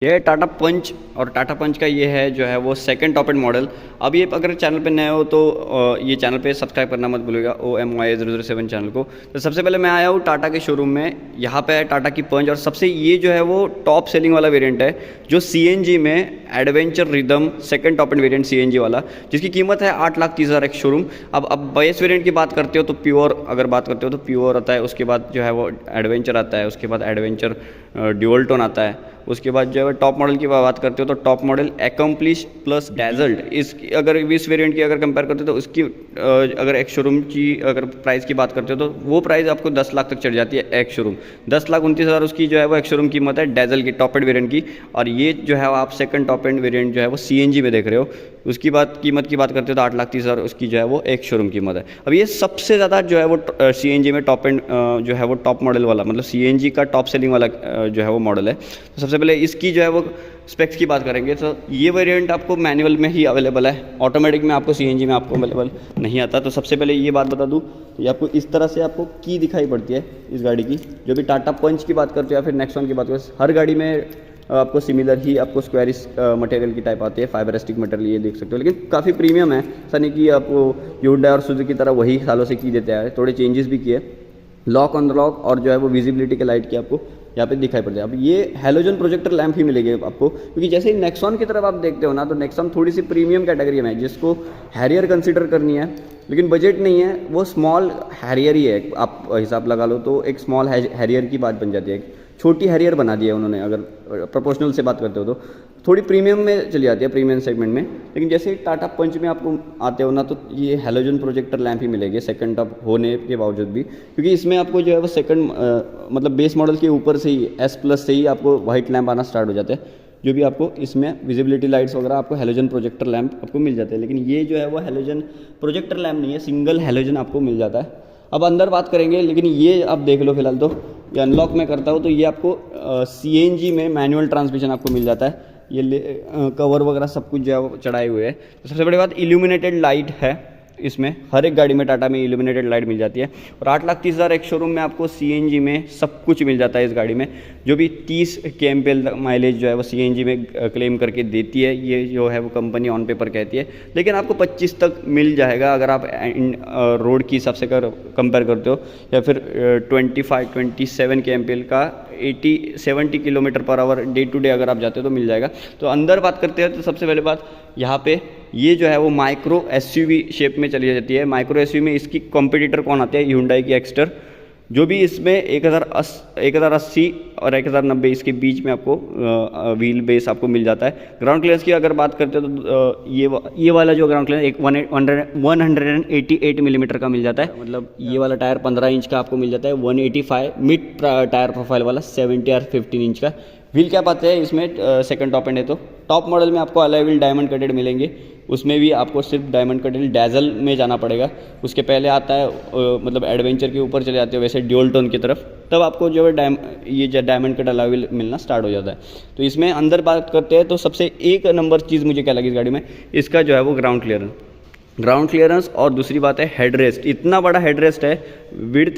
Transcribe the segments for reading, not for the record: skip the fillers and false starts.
ये है टाटा पंच, और टाटा पंच का ये है जो है वो सेकंड टॉप एंड मॉडल। अब ये अगर चैनल पे नए हो तो ये चैनल पे सब्सक्राइब करना मत भूलिएगा, OMY007 चैनल को। तो सबसे पहले मैं आया हूँ टाटा के शोरूम में, यहाँ पे है टाटा की पंच, और सबसे ये जो है वो टॉप सेलिंग वाला वेरिएंट है जो CNG में adventure rhythm second top end variant CNG वाला, जिसकी कीमत है 8,30,000 एक शोरूम। अब बेस वेरिएंट की बात करते हो तो प्योर, अगर बात करते हो तो प्योर आता है, उसके बाद जो है वो एडवेंचर आता है, उसके बाद एडवेंचर ड्यूअल टोन आता है, उसके बाद जो है टॉप मॉडल की बात करते हो तो टॉप मॉडल एकम्प्लिश प्लस डैजल्ड। इस अगर इस वेरिएंट की अगर कंपेयर करते हो तो उसकी अगर एक शोरूम की अगर प्राइस की बात करते हो तो वो प्राइस आपको 10 लाख तक चढ़ जाती है एक शोरूम। 10,29,000 उसकी जो है वो एक शोरूम कीमत है डैजल की टॉप एंड वेरिएंट की। और ये जो है आप सेकंड टॉप एंड वेरिएंट जो है वो CNG में देख रहे हो, उसकी कीमत की बात करते हो तो 8,30,000 उसकी जो है वो एक शोरूम कीमत है। अब ये सबसे ज़्यादा जो है वो CNG में टॉप एंड जो है वो टॉप मॉडल वाला, मतलब CNG का टॉप सेलिंग वाला जो है वो मॉडल है। तो सबसे पहले इसकी जो है वो स्पेक्स की बात करेंगे तो ये वेरिएंट आपको मैनुअल में ही अवेलेबल है, ऑटोमेटिक में आपको CNG में आपको अवेलेबल नहीं आता। तो सबसे पहले ये बात बता दूं, तो ये आपको इस तरह से आपको की दिखाई पड़ती है इस गाड़ी की। जो भी टाटा पंच की बात करते हो या फिर नेक्सॉन की बात करते हो, हर गाड़ी में आपको सिमिलर ही आपको स्क्वायरिश मटेरियल की टाइप आती है, फाइबरिस्टिक मटेरियल ये देख सकते हो, लेकिन काफ़ी प्रीमियम है। ऐसा नहीं कि आपको Hyundai और सुजुकी की तरह वही सालों से की देते हैं, थोड़े चेंजेस भी किए। लॉक ऑन लॉक और जो है वो विजिबिलिटी के लाइट की आपको यहाँ पे दिखाई पड़ती है। अब ये हैलोजन प्रोजेक्टर लैंप ही मिलेगी आपको, क्योंकि जैसे ही नेक्सॉन की तरफ आप देखते हो ना, तो नेक्सॉन थोड़ी सी प्रीमियम कैटेगरी में है, जिसको हैरियर कंसिडर करनी है लेकिन बजट नहीं है, वो स्मॉल हैरियर ही है। आप हिसाब लगा लो तो एक स्मॉल हैरियर की बात बन जाती है, छोटी हैरियर बना दी है उन्होंने। अगर प्रोपोर्शनल से बात करते हो तो थोड़ी प्रीमियम में चली जाती है, प्रीमियम सेगमेंट में। लेकिन जैसे ही टाटा पंच में आपको आते हो ना, तो ये हैलोजन प्रोजेक्टर लैंप ही मिलेगी सेकंड टॉप होने के बावजूद भी, क्योंकि इसमें आपको जो है वो सेकंड मतलब बेस मॉडल के ऊपर से ही S+ से ही आपको वाइट लैंप आना स्टार्ट हो जाते हैं, जो भी आपको इसमें विजिबिलिटी लाइट्स वगैरह आपको हैलोजन प्रोजेक्टर लैंप आपको मिल जाते हैं। लेकिन ये जो है वो हैलोजन प्रोजेक्टर लैंप नहीं है, सिंगल हैलोजन आपको मिल जाता है। अब अंदर बात करेंगे, लेकिन ये आप देख लो फिलहाल तो ये अनलॉक में करता हूँ तो ये आपको CNG में मैनुअल ट्रांसमिशन आपको मिल जाता है। ये कवर वगैरह सब कुछ जो है वो चढ़ाए हुए है। तो सबसे बड़ी बात इल्यूमिनेटेड लाइट है इसमें, हर एक गाड़ी में टाटा में इल्यूमिनेटेड लाइट मिल जाती है। और 8,30,000 एक शोरूम में आपको CNG में सब कुछ मिल जाता है इस गाड़ी में। जो भी 30 kmpl माइलेज जो है वो CNG में क्लेम करके देती है, ये जो है वो कंपनी ऑन पेपर कहती है, लेकिन आपको 25 तक मिल जाएगा अगर आप रोड की हिसाब से कंपेयर करते हो, या फिर 27 kmpl का 70 km/h डे टू डे अगर आप जाते हो तो मिल जाएगा। तो अंदर बात करते हैं तो सबसे पहले बात यहाँ पे ये जो है वो माइक्रो SUV शेप में चली जाती है। माइक्रो SUV में इसकी कॉम्पिटिटर कौन आते हैं? Hyundai की एक्स्टर, जो भी इसमें 1080 और 1090 इसके बीच में आपको व्हील बेस आपको मिल जाता है। ग्राउंड क्लियरेंस की अगर बात करते हो तो ये वाला जो ग्राउंड क्लियरेंस 188 मिलीमीटर का मिल जाता है, मतलब ये वाला टायर 15 इंच का आपको मिल जाता है। 185 मिड टायर प्रोफाइल वाला 70 और 15 इंच का व्हील कैप आते हैं इसमें। सेकंड टॉप एंड है तो टॉप मॉडल में आपको अलॉय व्हील डायमंड कटेड मिलेंगे, उसमें भी आपको सिर्फ डायमंड कटेड डैजल में जाना पड़ेगा। उसके पहले आता है मतलब एडवेंचर के ऊपर चले जाते हो वैसे ड्यूल टोन की तरफ, तब आपको जो है ये डायमंड कट अलॉय व्हील मिलना स्टार्ट हो जाता है। तो इसमें अंदर बात करते हैं तो सबसे एक नंबर चीज़ मुझे क्या लगी इस गाड़ी में, इसका जो है वो ग्राउंड क्लियरेंस और दूसरी बात है हेड रेस्ट। इतना बड़ा हेड रेस्ट है, विड्थ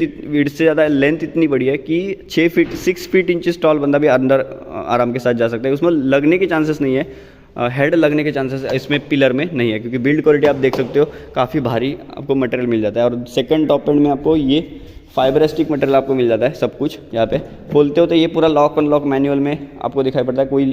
से ज़्यादा लेंथ इतनी बड़ी है कि 6 फीट इंचेस टॉल बंदा भी अंदर आराम के साथ जा सकता है। उसमें लगने के चांसेस नहीं है, हेड लगने के चांसेस इसमें पिलर में नहीं है, क्योंकि बिल्ड क्वालिटी आप देख सकते हो काफ़ी भारी आपको मटेरियल मिल जाता है। और सेकंड टॉप एंड में आपको ये फाइबरिस्टिक मटेरियल आपको मिल जाता है सब कुछ। यहाँ पे खोलते हो तो ये पूरा लॉक अनलॉक मैनुअल में आपको दिखाई पड़ता है, कोई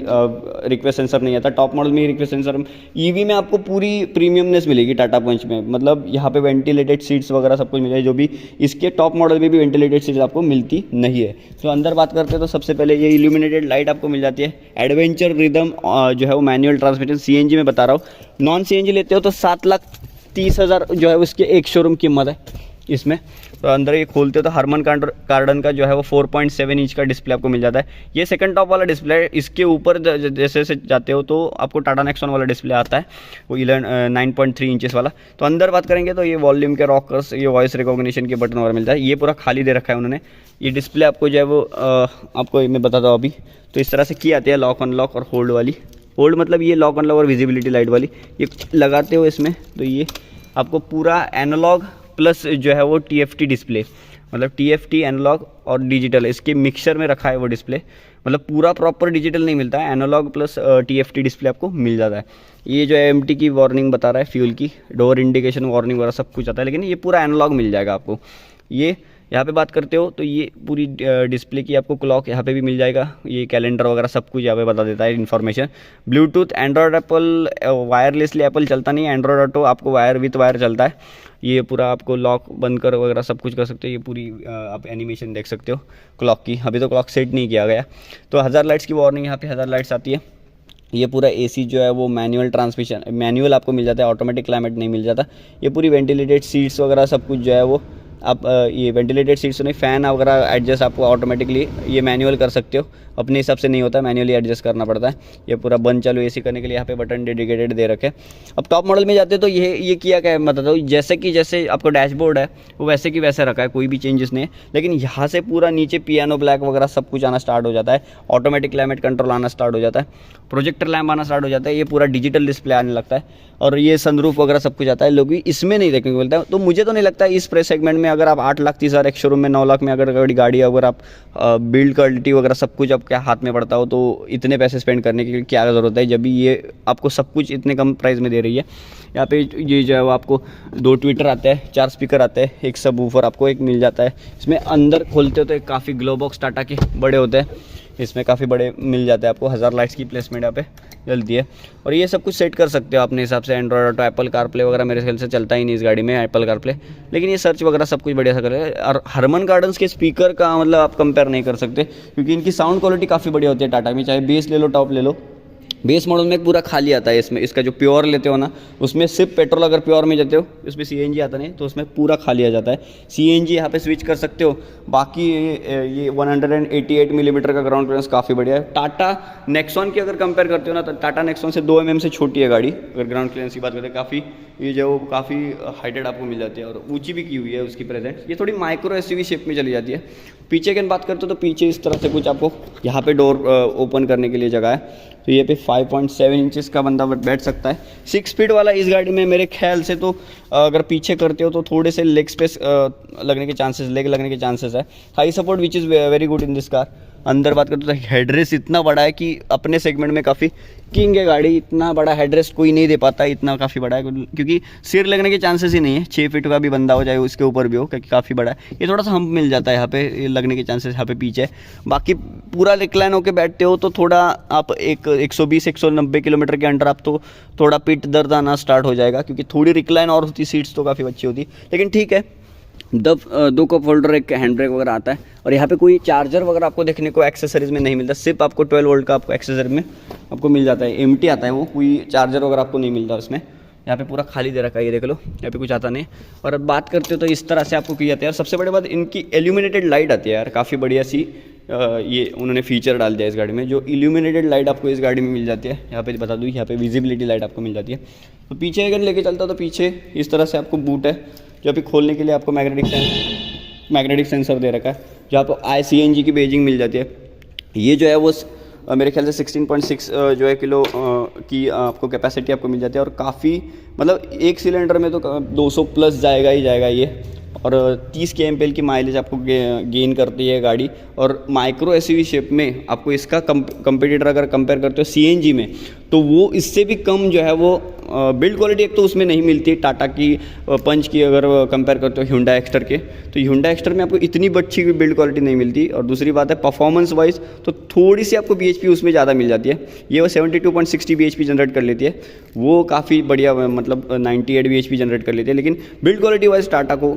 रिक्वेस्ट सेंसर नहीं आता। टॉप मॉडल में रिक्वेस्ट सेंसर, EV में आपको पूरी प्रीमियमनेस मिलेगी टाटा पंच में, मतलब यहाँ पे वेंटिलेटेड सीट्स वगैरह सब कुछ मिलेगा, जो भी इसके टॉप मॉडल में भी वेंटिलेटेड सीट्स आपको मिलती नहीं है। तो अंदर बात करते हैं तो सबसे पहले ये इल्यूमिनेटेड लाइट आपको मिल जाती है। एडवेंचर रिदम जो है वो मैनुअल ट्रांसमिशन CNG में बता रहा हूँ। नॉन CNG लेते हो तो 7,30,000 जो है उसके एक शोरूम कीमत है इसमें। तो अंदर ये खोलते हो तो हरमन कार्डन का जो है वो 4.7 इंच का डिस्प्ले आपको मिल जाता है। ये सेकंड टॉप वाला डिस्प्ले है। इसके ऊपर जैसे जाते हो तो आपको टाटा नेक्सॉन वाला डिस्प्ले आता है, वो 9.3 इंचेस वाला। तो अंदर बात करेंगे तो ये वॉल्यूम के रॉकर्स, ये वॉइस रिकॉग्निशन के बटन वगैरह मिलता है। ये पूरा खाली दे रखा है उन्होंने। ये डिस्प्ले आपको जो है वो आपको मैं बताता हूँ अभी। तो इस तरह से की आती है लॉक अनलॉक और होल्ड वाली। होल्ड मतलब ये लॉक अनलॉक और विजिबिलिटी लाइट वाली। ये लगाते हो इसमें तो ये आपको पूरा एनालॉग प्लस जो है वो TFT डिस्प्ले, मतलब TFT एनालॉग और डिजिटल इसके मिक्सचर में रखा है वो डिस्प्ले। मतलब पूरा प्रॉपर डिजिटल नहीं मिलता है, एनालॉग प्लस TFT डिस्प्ले आपको मिल जाता है। ये जो है MT की वार्निंग बता रहा है, फ्यूल की डोर इंडिकेशन वार्निंग वगैरह सब कुछ आता है, लेकिन ये पूरा एनालॉग मिल जाएगा आपको। ये यहाँ पे बात करते हो तो ये पूरी डिस्प्ले की आपको क्लॉक यहाँ पे भी मिल जाएगा, ये कैलेंडर वगैरह सब कुछ यहाँ पे बता देता है information. Bluetooth, Android, Apple wirelessly Apple चलता नहीं है, एंड्रॉयड ऑटो आपको वायर विथ वायर चलता है। ये पूरा आपको लॉक बंद कर वगैरह सब कुछ कर सकते हो। ये पूरी आप एनिमेशन देख सकते हो क्लॉक की, अभी तो क्लॉक सेट नहीं किया गया। तो 1000 लाइट्स की वार्निंग, यहाँ पे 1000 लाइट्स आती है। ये पूरा AC जो है वो मैनुअल ट्रांसमिशन, मैनुअल आपको मिल जाता है, ऑटोमेटिक क्लाइमेट नहीं मिल जाता। ये पूरी वेंटिलेटेड सीट्स वगैरह सब कुछ जो है वो आप ये वेंटिलेटेड सीट्स नहीं, फ़ैन वगैरह एडजस्ट आपको ऑटोमेटिकली ये मैनुअल कर सकते हो, अपने हिसाब से नहीं होता, मैनुअली एडजस्ट करना पड़ता है। ये पूरा बंद चालू AC करने के लिए यहाँ पे बटन डेडिकेटेड दे रखे। अब टॉप मॉडल में जाते हैं तो ये किया क्या है बताता हूँ। जैसे आपको डैशबोर्ड है वो वैसे की वैसे रखा है, कोई भी चेंजेस नहीं है, लेकिन यहाँ से पूरा नीचे पियानो ब्लैक वगैरह सब कुछ आना स्टार्ट हो जाता है, ऑटोमेटिक क्लाइमेट कंट्रोल आना स्टार्ट हो जाता है, प्रोजेक्टर लैम्प आना स्टार्ट हो जाता है, ये पूरा डिजिटल डिस्प्ले आने लगता है, और ये सनरूफ वगैरह सब कुछ आता है। लोग भी इसमें नहीं देखने को मिलता है। तो मुझे तो नहीं लगता इस प्राइस सेगमेंट में अगर आप 8,30,000 एक शोरूम में 9 लाख में अगर गाड़ी अगर आप बिल्ड क्वालिटी वगैरह सब कुछ आपके हाथ में पड़ता हो तो इतने पैसे स्पेंड करने की क्या ज़रूरत है, जब भी ये आपको सब कुछ इतने कम प्राइस में दे रही है। यहाँ पे ये जो है वो आपको 2 ट्विटर आते हैं, 4 स्पीकर आते हैं, एक सब वूफर आपको एक मिल जाता है। इसमें अंदर खोलते हो तो एक काफ़ी ग्लो बॉक्स टाटा के बड़े होते हैं, इसमें काफ़ी बड़े मिल जाते हैं आपको। 1000 लाइट्स की प्लेसमेंट यहाँ पे जल्दी है, और ये सब कुछ सेट कर सकते हो अपने हिसाब से। एंड्रॉयड ऑटो, एप्पल कारप्ले वगैरह मेरे ख्याल से चलता ही नहीं इस गाड़ी में, एप्पल कारप्ले, लेकिन ये सर्च वगैरह सब कुछ बढ़िया सा करे। और हरमन गार्डन्स के स्पीकर का मतलब आप कंपेयर नहीं कर सकते, क्योंकि इनकी साउंड क्वालिटी काफ़ी बढ़िया होती है टाटा में, चाहे बेस ले लो टॉप ले लो। बेस मॉडल में पूरा खाली आता है, इसमें इसका जो प्योर लेते हो ना उसमें सिर्फ पेट्रोल, अगर प्योर में जाते हो उसमें CNG आता नहीं, तो उसमें पूरा खाली आ जाता है। CNG यहाँ पे स्विच कर सकते हो। बाकी ये 188 मिलीमीटर का ग्राउंड क्लियरेंस काफ़ी बढ़िया है। टाटा नेक्सॉन की अगर कंपेयर करते हो ना तो टाटा नेक्सॉन से 2 mm से छोटी है गाड़ी, अगर ग्राउंड क्लियरेंस की बात करते हैं। काफ़ी ये जो काफ़ी हाइटेड आपको मिल जाती है, और ऊँची भी की हुई है उसकी प्रेजेंट। ये थोड़ी माइक्रो SUV शेप में चली जाती है। पीछे की बात करते हो तो पीछे इस तरह से कुछ आपको यहाँ पे डोर ओपन करने के लिए जगह है, तो ये पे 5.7 इंचेस का बंदा बैठ सकता है। 6 फीट वाला इस गाड़ी में मेरे ख्याल से तो अगर पीछे करते हो तो थोड़े से लेग स्पेस लगने के चांसेस है। High support which is very good in this car. अंदर बात करते तो हेडरेस्ट इतना बड़ा है कि अपने सेगमेंट में काफ़ी किंग है गाड़ी, इतना बड़ा हेडरेस्ट कोई नहीं दे पाता, इतना काफ़ी बड़ा है, क्योंकि सिर लगने के चांसेस ही नहीं है। 6 फीट का भी बंदा हो जाए उसके ऊपर भी हो, क्योंकि काफ़ी बड़ा है। ये थोड़ा सा हम्प मिल जाता है यहाँ पे, लगने के चांसेस यहाँ पे पीछे। बाकी पूरा रिक्लाइन होकर बैठते हो तो थोड़ा आप 120-190 किलोमीटर के अंडर आप तो थोड़ा पीठ दर्द आना स्टार्ट हो जाएगा, क्योंकि थोड़ी रिक्लाइन और होती, सीट्स तो काफ़ी अच्छी होती, लेकिन ठीक है। 2 कप होल्डर, एक हैंड ब्रेक वगैरह आता है, और यहाँ पे कोई चार्जर वगैरह आपको देखने को एक्सेसरीज में नहीं मिलता, सिर्फ आपको 12 वोल्ट का आपको एक्सेसरी में आपको मिल जाता है। MT आता है, वो कोई चार्जर वगैरह आपको नहीं मिलता उसमें। यहाँ पे पूरा खाली दे रखा है, ये देख लो, यहाँ पे कुछ आता नहीं। और अब बात करते हो तो इस तरह से आपको की जाती है। और सबसे बड़ी बात इनकी इल्यूमिनेटेड लाइट आती है यार, काफ़ी बढ़िया सी ये उन्होंने फीचर डाल दिया इस गाड़ी में, जो इल्यूमिनेटेड लाइट आपको इस गाड़ी में मिल जाती है। यहाँ पे बता दूँ, यहाँ पे विजिबिलिटी लाइट आपको मिल जाती है। तो पीछे अगर लेके चलता तो पीछे इस तरह से आपको बूट है, जो अभी खोलने के लिए आपको मैग्नेटिक सेंसर दे रखा है, जहाँ पर ICNG की बेजिंग मिल जाती है। ये जो है वो मेरे ख्याल से 16.6 जो है किलो की आपको कैपेसिटी आपको मिल जाती है, और काफ़ी मतलब एक सिलेंडर में तो 200 प्लस जाएगा ही जाएगा ये, और 30 kmpl की माइलेज आपको गेन करती है गाड़ी। और माइक्रो SUV शेप में आपको इसका कंपेटिटर अगर कंपेयर करते हो CNG में, तो वो इससे भी कम जो है वो बिल्ड क्वालिटी एक तो उसमें नहीं मिलती। टाटा की पंच की अगर कंपेयर करते हो Hyundai एक्स्टर के, तो Hyundai एक्स्टर में आपको इतनी अच्छी बिल्ड क्वालिटी नहीं मिलती। और दूसरी बात है परफॉर्मेंस वाइज तो थोड़ी सी आपको BHP उसमें ज़्यादा मिल जाती है। ये वो 72.60 BHP जनरेट कर लेती है, वो काफ़ी बढ़िया, मतलब 98 BHP जनरेट कर लेती है। लेकिन बिल्ड क्वालिटी वाइज टाटा को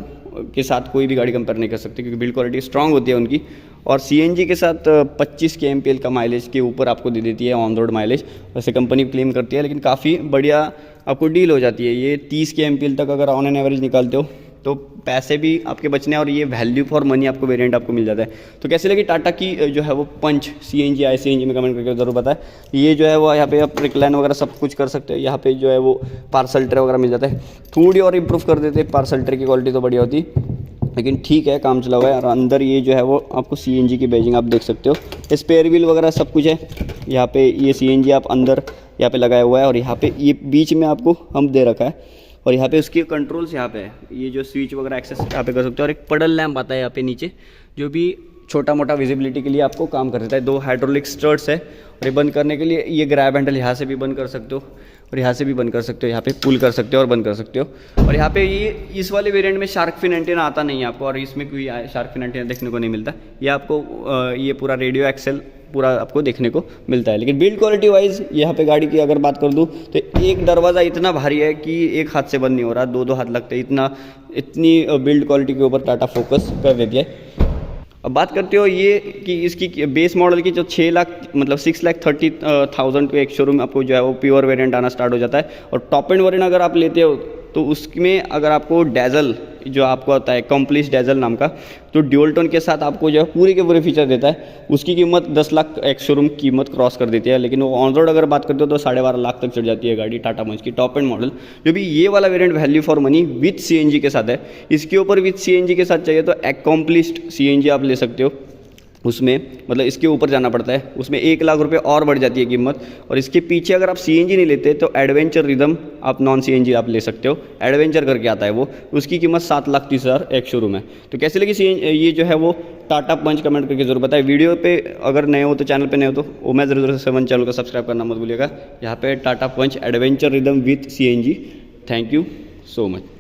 के साथ कोई भी गाड़ी कंपेयर नहीं कर सकती, क्योंकि बिल्ड क्वालिटी स्ट्रांग होती है उनकी। और CNG के साथ 25 kmpl का माइलेज के ऊपर आपको दे देती है ऑन रोड माइलेज, वैसे कंपनी क्लेम करती है, लेकिन काफ़ी बढ़िया आपको डील हो जाती है। ये 30 kmpl तक अगर ऑन एन एवरेज निकालते हो तो पैसे भी आपके बचने, और ये वैल्यू फॉर मनी आपको वेरिएंट आपको मिल जाता है। तो कैसे लगी टाटा की जो है वो पंच CNG ICNG में कमेंट करके ज़रूर बताएं। ये जो है वो यहाँ पे आप रिक्लाइन वगैरह सब कुछ कर सकते हो। यहाँ पे जो है वो पार्सल ट्रे वगैरह मिल जाता है, थोड़ी और इम्प्रूव कर देते, पार्सल ट्रे की क्वालिटी तो बढ़िया होती, लेकिन ठीक है, काम चला हुआ है। और अंदर ये जो है वो आपको CNG की बैजिंग आप देख सकते हो, स्पेयर व्हील वगैरह सब कुछ है। यहाँ पे ये CNG आप अंदर यहाँ पे लगाया हुआ है, और यहाँ पे ये बीच में आपको हम दे रखा है, और यहाँ पे उसके कंट्रोल्स यहाँ पे है। ये जो स्विच वगैरह एक्सेस यहाँ पे कर सकते हो, और एक पडल लैम्प आता है यहाँ पे नीचे, जो भी छोटा मोटा विजिबिलिटी के लिए आपको काम कर देता है। 2 हाइड्रोलिक स्टर्ट्स है और ये बंद करने के लिए ये ग्रैब हैंडल यहाँ से भी बंद कर सकते हो और यहाँ से भी बंद कर सकते हो, यहाँ पे पुल कर सकते हो और बंद कर सकते हो। और यहाँ पे ये इस वाले वेरिएंट में शार्क फिन एंटीना आता नहीं है आपको, और इसमें कोई शार्क फिन एंटीना देखने को नहीं मिलता। ये आपको ये पूरा रेडियो एक्सेल पूरा आपको देखने को मिलता है। लेकिन बिल्ड क्वालिटी वाइज यहाँ पे गाड़ी की अगर बात कर दूँ तो एक दरवाज़ा इतना भारी है कि एक हाथ से बंद नहीं हो रहा, 2-2 हाथ लगते हैं, इतनी बिल्ड क्वालिटी के ऊपर टाटा फोकस कर देती है। अब बात करते हो ये कि इसकी बेस मॉडल की जो 6 लाख मतलब 6,30,000 के एक शोरूम आपको जो है वो प्योर वेरिएंट आना स्टार्ट हो जाता है। और टॉप एंड वेरिएंट अगर आप लेते हो तो उसमें अगर आपको डैजल जो आपको आता है कॉम्प्लीट डैजल नाम का, तो ड्यूल टोन के साथ आपको जो है पूरे के पूरे फीचर देता है। उसकी कीमत 10 लाख एक शोरूम कीमत क्रॉस कर देती है। लेकिन वो ऑन रोड अगर बात करते हो तो 12.5 लाख तक चढ़ जाती है गाड़ी टाटा पंच की टॉप एंड मॉडल। जो भी ये वाला variant value for money with CNG के साथ है। इसके ऊपर विथ CNG के साथ चाहिए तो अकॉम्प्लिश्ड CNG आप ले सकते हो, उसमें मतलब इसके ऊपर जाना पड़ता है, उसमें 1 लाख रुपए और बढ़ जाती है कीमत। और इसके पीछे अगर आप CNG नहीं लेते तो एडवेंचर रिदम आप नॉन CNG आप ले सकते हो, एडवेंचर करके आता है वो, उसकी कीमत 7,30,000 एक शोरूम है। तो कैसे लगी ये जो है वो टाटा पंच, कमेंट करके जरूर बताएं। वीडियो पे अगर नए हो तो चैनल पे नए हो तो ओमेज 007 चैनल को सब्सक्राइब करना मत भूलिएगा। यहाँ पे Tata punch adventure rhythm with CNG। Thank you so much.